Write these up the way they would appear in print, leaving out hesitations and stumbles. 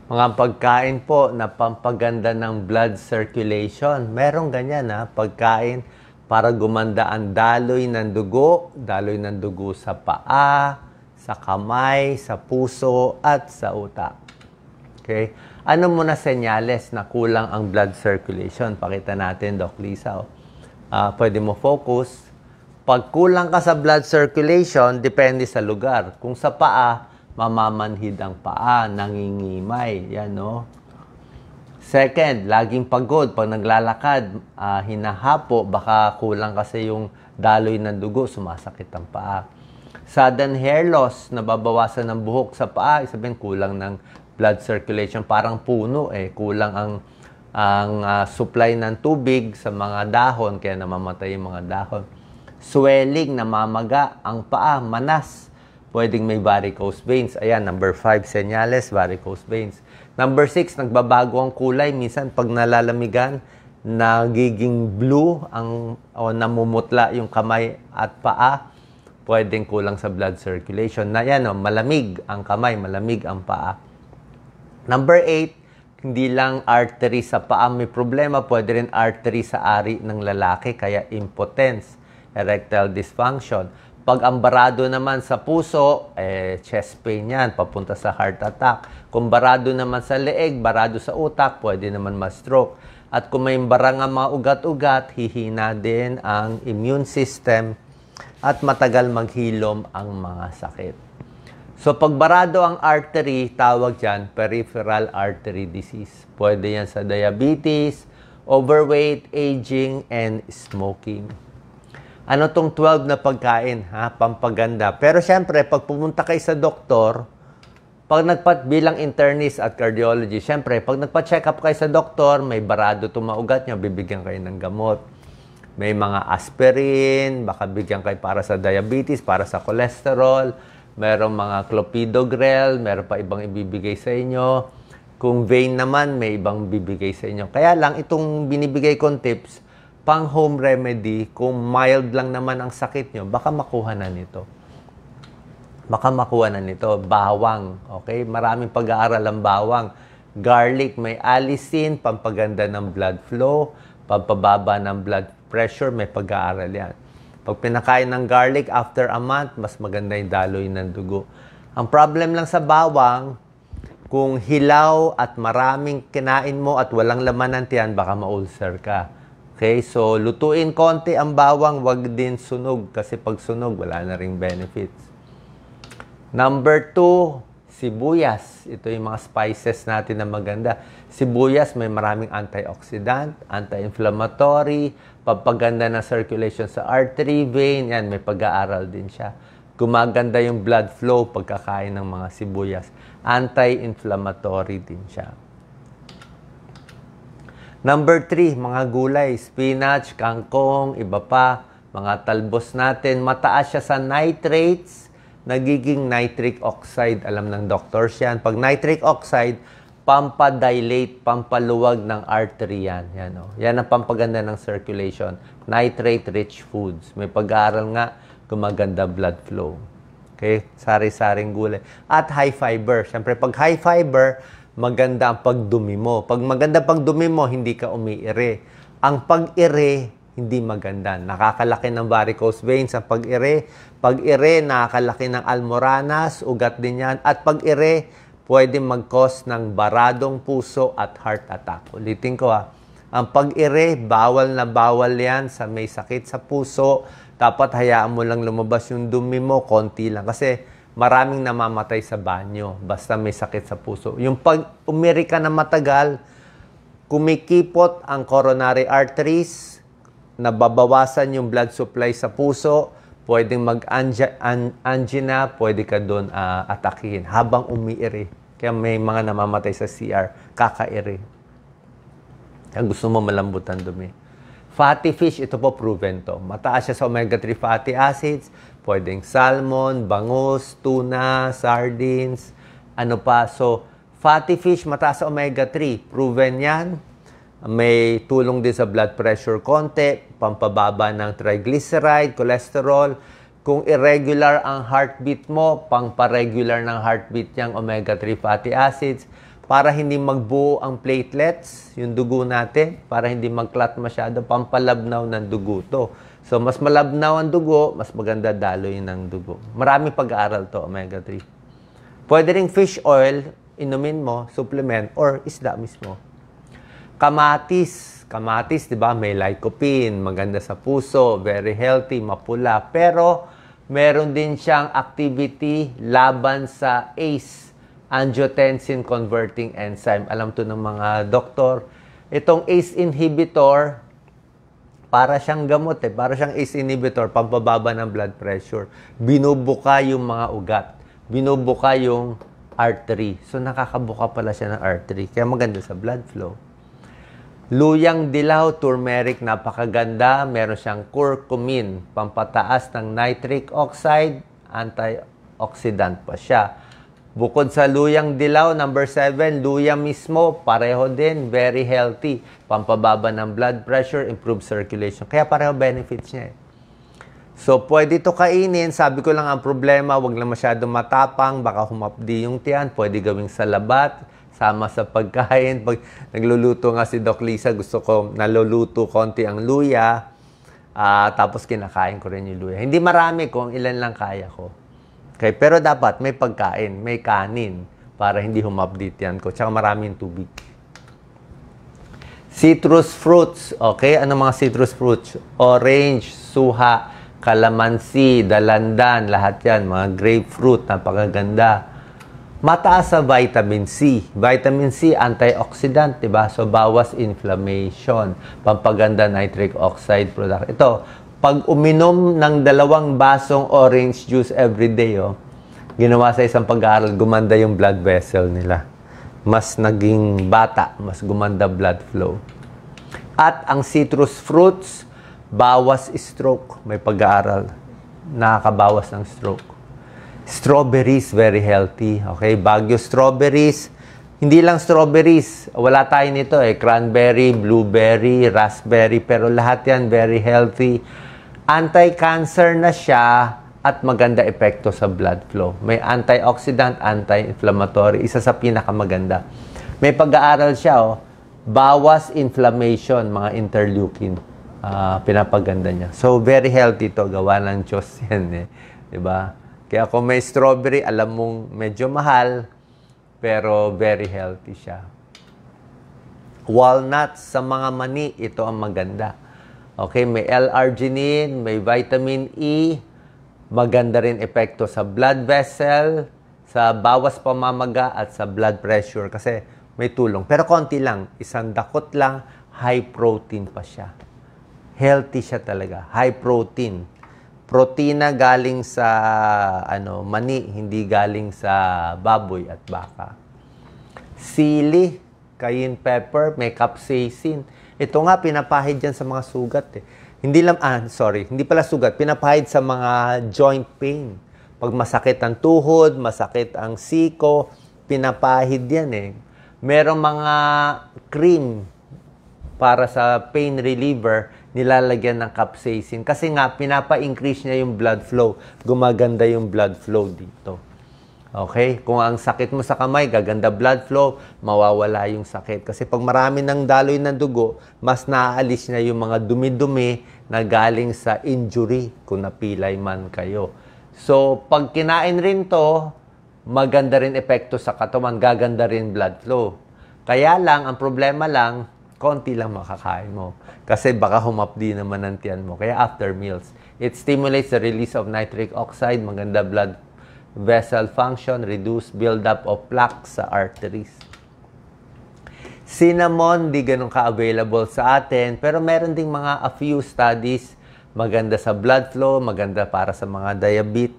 Mga pagkain po na pampaganda ng blood circulation. Merong ganyan pagkain para gumanda ang daloy ng dugo sa paa, sa kamay, sa puso, at sa utak. Okay? Ano muna senyales na kulang ang blood circulation? Pakita natin, Doc Lisa. Pwede mo focus. Pag kulang ka sa blood circulation, depende sa lugar. Kung sa paa, mamamanhid ang paa, nangingimay. Yan, no? Second, laging pagod. Pag naglalakad, hinahapo, baka kulang kasi yung daloy ng dugo, sumasakit ang paa. Sudden hair loss, nababawasan ng buhok sa paa, sabihin kulang ng blood circulation. Parang puno, kulang ang supply ng tubig sa mga dahon, kaya namamatay yung mga dahon. Swelling, namamaga ang paa, manas. Pwedeng may varicose veins. Ayan, number 5, senyales, varicose veins. Number 6, nagbabago ang kulay. Minsan, pag nalalamigan, nagiging blue o namumutla yung kamay at paa. Pwedeng kulang sa blood circulation. Yan, malamig ang kamay, malamig ang paa. Number 8, hindi lang artery sa paa may problema, pwede rin artery sa ari ng lalaki, kaya impotence, erectile dysfunction. Pag ambarado naman sa puso, chest pain yan, papunta sa heart attack. Kung barado naman sa leeg, barado sa utak, pwede naman ma-stroke. At kung may barang ang mga ugat-ugat, hihina din ang immune system at matagal maghilom ang mga sakit. So, pag barado ang artery, tawag dyan, peripheral artery disease. Pwede yan sa diabetes, overweight, aging, and smoking. Ano tong 12 na pagkain, pampaganda. Pero syempre, pag pumunta kayo sa doktor, bilang internist at cardiologist, syempre, pag nagpa-check up kayo sa doktor, may barado itong maugat nyo, bibigyan kayo ng gamot. May mga aspirin, baka bigyan kayo para sa diabetes, para sa cholesterol, merong mga clopidogrel, meron pa ibang ibibigay sa inyo. Kung vein naman, may ibang bibigay sa inyo. Kaya lang, itong binibigay kong tips, pang home remedy, kung mild lang naman ang sakit nyo, baka makuha na nito. Bawang, okay? Maraming pag-aaral ang bawang. Garlic, may allicin, pampaganda ng blood flow, pampababa ng blood pressure, may pag-aaral yan. Pag pinakain ng garlic after a month, mas maganda yung daloy ng dugo. Ang problem lang sa bawang, kung hilaw at maraming kinain mo at walang laman ng tiyan, baka ma-ulcer ka. Okay, so lutuin konti ang bawang, wag din sunog kasi pag sunog, wala na ring benefits. Number 2, sibuyas. Ito yung mga spices natin na maganda. Sibuyas may maraming antioxidant, anti-inflammatory, pampaganda ng circulation sa artery, vein, yan, may pag-aaral din siya. Gumaganda yung blood flow pagkakain ng mga sibuyas. Anti-inflammatory din siya. Number 3, mga gulay, spinach, kangkong, iba pa, mga talbos natin. Mataas siya sa nitrates, nagiging nitric oxide. Alam ng doctors yan. Pag nitric oxide, pampadilate, pampaluwag ng artery yan. Yan ang pampaganda ng circulation. Nitrate-rich foods. May pag-aaral nga, gumaganda blood flow. Okay? Sari-saring gulay. At high fiber. Siyempre, pag high fiber, maganda ang pagdumi mo. Pag maganda pagdumi mo, hindi ka umiire. Ang pag-ire, hindi maganda. Nakakalaki ng varicose veins ang pag-ire. Pag-ire, nakakalaki ng almoranas, ugat din yan. At pag-ire, pwede mag-cause ng baradong puso at heart attack. Ulitin ko ang pag-ire, bawal na bawal yan sa may sakit sa puso. Dapat hayaan mo lang lumabas yung dumi mo, konti lang. Kasi maraming namamatay sa banyo basta may sakit sa puso. Yung pag umiri ka na matagal, kumikipot ang coronary arteries, nababawasan yung blood supply sa puso, pwedeng mag-angina, pwede ka doon atakihin habang umiiri. Kaya may mga namamatay sa CR, kakairi. Kaya gusto mo malambot ang dumi. Fatty fish, ito po proven to. Mataas siya sa omega-3 fatty acids, pwedeng salmon, bangus, tuna, sardines, ano pa. So, fatty fish, mataas sa omega-3. Proven yan. May tulong din sa blood pressure konti, pampababa ng triglyceride, cholesterol. Kung irregular ang heartbeat mo, pangpa-regular ng heartbeat niyang omega-3 fatty acids. para hindi magbuo ang platelets, yung dugo natin, para hindi mag-clot masyado, pampalabnaw ng dugo to. So, mas malabnaw ang dugo, mas maganda daloy ng dugo. Maraming pag-aaral to, omega-3. Pwede ring fish oil, inumin mo, supplement, or isda mismo. Kamatis. Kamatis, di ba? May lycopene, maganda sa puso, very healthy, mapula. Pero, meron din siyang activity laban sa ACE, angiotensin converting enzyme. Alam to ng mga doktor. Itong ACE inhibitor, para siyang gamot para siyang ACE inhibitor, pampababa ng blood pressure. Binubuka yung mga ugat. Binubuka yung artery. So, nakakabuka pala siya ng artery. Kaya maganda sa blood flow. Luyang dilaw, turmeric, napakaganda. Meron siyang curcumin, pampataas ng nitric oxide, antioxidant pa siya. Bukod sa luyang dilaw, number 7, luya mismo, pareho din, very healthy. Pampababa ng blood pressure, improve circulation. Kaya pareho benefits niya. So, pwede ito kainin. Sabi ko lang ang problema, wag lang masyadong matapang, baka humapdi yung tiyan. Pwede gawing salabat, sama sa pagkain. Pag nagluluto nga si Doc Lisa, gusto ko naluluto konti ang luya. Tapos kinakain ko rin yung luya. Hindi marami, kung ilan lang kaya ko. Okay, pero dapat may pagkain, may kanin para hindi humapdit yan ko. Tsaka maraming tubig. Citrus fruits. Okay, ano mga citrus fruits? Orange, suha, kalamansi, dalandan, lahat yan. Mga grapefruit, napakaganda. Mataas sa vitamin C. Vitamin C, antioxidant, diba? So, bawas inflammation. Pampaganda nitric oxide product. Ito, pag uminom ng 2 basong orange juice every day, ginawa sa isang pag-aaral, gumanda yung blood vessel nila. Mas naging bata, mas gumanda blood flow. At ang citrus fruits, bawas stroke. May pag-aaral, nakakabawas ng stroke. Strawberries, very healthy. Okay, Baguio strawberries. Hindi lang strawberries, wala tayo nito cranberry, blueberry, raspberry, pero lahat yan very healthy. Anti-cancer na siya at maganda epekto sa blood flow. May antioxidant, anti-inflammatory. Isa sa pinakamaganda. May pag-aaral siya, bawas inflammation, mga interleukin. Pinapaganda niya. So, very healthy to. Gawa ng Diyos yan Diba? Kaya kung may strawberry, alam mong medyo mahal, pero very healthy siya. Walnuts sa mga mani, ito ang maganda. Okay, may L-arginine, may vitamin E, maganda rin epekto sa blood vessel, sa bawas pamamaga at sa blood pressure kasi may tulong. Pero konti lang, isang dakot lang, high protein pa siya. Healthy siya talaga, high protein. Protina galing sa mani, hindi galing sa baboy at baka. Sili, cayenne pepper, may capsaicin. Ito nga, pinapahid yan sa mga sugat Hindi pala sugat. Pinapahid sa mga joint pain. Pag masakit ang tuhod, masakit ang siko, pinapahid yan Merong mga cream para sa pain reliever, nilalagyan ng capsaicin. Kasi nga, pinapa-increase niya yung blood flow. Gumaganda yung blood flow dito. Okay? Kung ang sakit mo sa kamay, gaganda blood flow, mawawala yung sakit. Kasi pag marami ng daloy ng dugo, mas naaalis niya yung mga dumi-dumi na galing sa injury kung napilay man kayo. So, pag kinain rin to, maganda rin epekto sa katawan, gaganda rin blood flow. Kaya lang, ang problema lang, konti lang makakain mo. Kasi baka humapdi naman ang tiyan mo. Kaya after meals, it stimulates the release of nitric oxide, maganda blood vessel function, reduce buildup of plaque sa arteries. Cinnamon, di ganun ka-available sa atin, pero meron ding a few studies, maganda sa blood flow, maganda para sa mga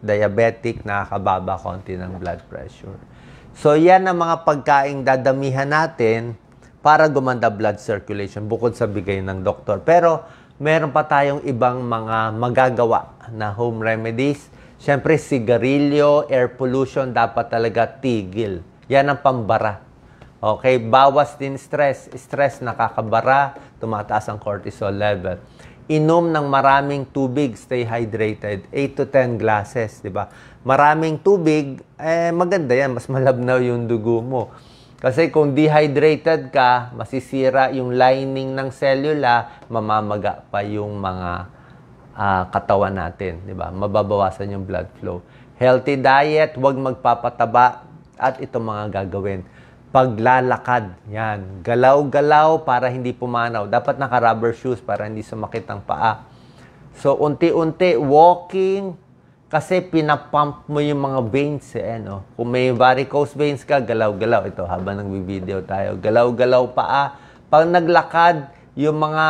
diabetic, nakakababa konti ng blood pressure. So, yan ang mga pagkaing dadamihan natin para gumanda blood circulation, bukod sa bigay ng doktor. Pero, meron pa tayong ibang mga magagawa na home remedies. Siyempre, sigarilyo, air pollution, dapat talaga tigil. Yan ang pambara. Okay? Bawas din stress. Stress nakakabara, tumataas ang cortisol level. Inom ng maraming tubig, stay hydrated. 8 to 10 glasses, di ba? Maraming tubig, maganda yan. Mas malabnaw yung dugo mo. Kasi kung dehydrated ka, masisira yung lining ng cellula, mamamaga pa yung mga katawan natin, di ba? Mababawasan yung blood flow. Healthy diet, huwag magpapataba, at itong mga gagawin. Paglalakad, yan. Galaw-galaw para hindi pumanaw. Dapat naka-rubber shoes para hindi sumakit ang paa. So, unti-unti, walking, kasi pinapump mo yung mga veins no? Kung may varicose veins ka, galaw-galaw. Ito, habang nag-video tayo. Galaw-galaw paa. Pag naglakad, yung mga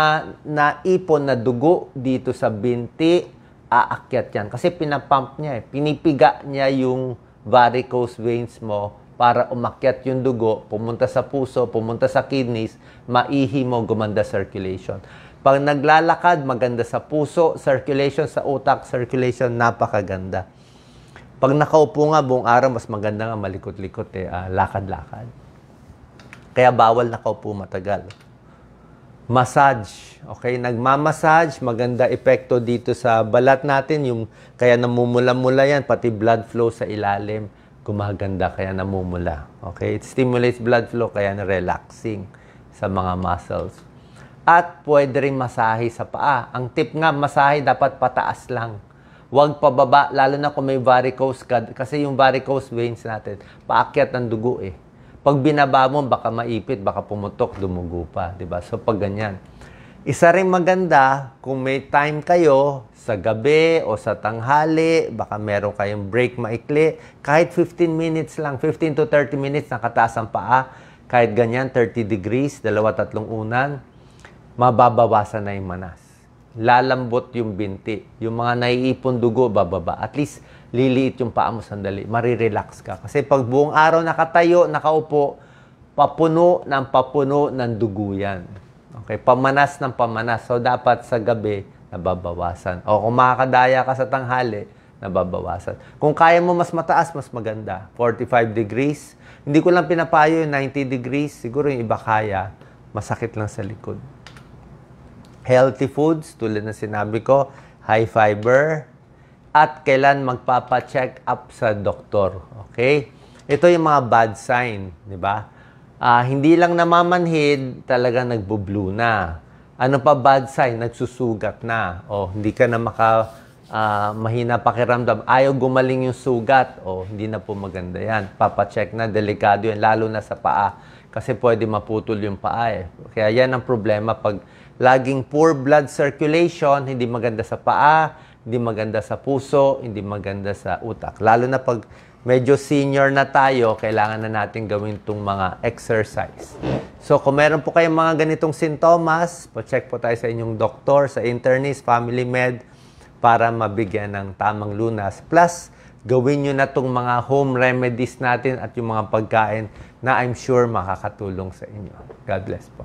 naipon na dugo dito sa binti, aakyat yan. Kasi pinapump niya Pinipiga niya yung varicose veins mo para umakyat yung dugo, pumunta sa puso, pumunta sa kidneys, maihi mo, gumanda circulation. Pag naglalakad, maganda sa puso, circulation sa utak, circulation, napakaganda. Pag nakaupo nga buong araw, mas maganda nga malikot-likot lakad-lakad. Kaya bawal nakaupo matagal. Massage, okay? Nagmamassage, maganda epekto dito sa balat natin, yung kaya namumula-mula yan, pati blood flow sa ilalim, gumaganda kaya namumula. Okay? It stimulates blood flow kaya relaxing sa mga muscles. At pwede rin masahe sa paa. Ang tip nga, masahe dapat pataas lang. Huwag pababa, lalo na kung may varicose ka. Kasi yung varicose veins natin, paakyat ng dugo Pag binaba mo, baka maipit, baka pumutok, dumugo pa. Diba? So, pag ganyan. Isa rin maganda, kung may time kayo, sa gabi o sa tanghali, baka meron kayong break maikli, kahit 15 minutes lang, 15 to 30 minutes, nakataas ang paa, kahit ganyan, 30 degrees, 2-3 unan, mababawasan na yung manas. Lalambot yung binti. Yung mga naiipon dugo, bababa. At least, liliit yung paa mo sandali. Marirelax ka. Kasi pag buong araw nakatayo, nakaupo, papuno ng dugo yan. Okay? Pamanas ng pamanas. So, dapat sa gabi, nababawasan. O kung makakadaya ka sa tanghali, nababawasan. Kung kaya mo mas mataas, mas maganda. 45 degrees. Hindi ko lang pinapayo yung 90 degrees. Siguro yung iba kaya. Masakit lang sa likod. Healthy foods, tulad na sinabi ko, high fiber, at kailan magpapa-check up sa doktor. Okay? Ito yung mga bad sign, di ba? Hindi lang namamanhid, talaga nagbo-blue na. Ano pa bad sign? Nagsusugat na. O hindi ka na mahina pakiramdam. Ayaw gumaling yung sugat. O hindi na po maganda yan. Papa-check na, delikado yan, lalo na sa paa. Kasi pwede maputol yung paa Kaya yan ang problema pag laging poor blood circulation, hindi maganda sa paa, hindi maganda sa puso, hindi maganda sa utak. Lalo na pag medyo senior na tayo, kailangan na natin gawin itong mga exercise. So, kung meron po kayong mga ganitong sintomas, pa-check po tayo sa inyong doktor, sa internist, family med, para mabigyan ng tamang lunas. Plus, gawin nyo na itong mga home remedies natin at yung mga pagkain na I'm sure makakatulong sa inyo. God bless po.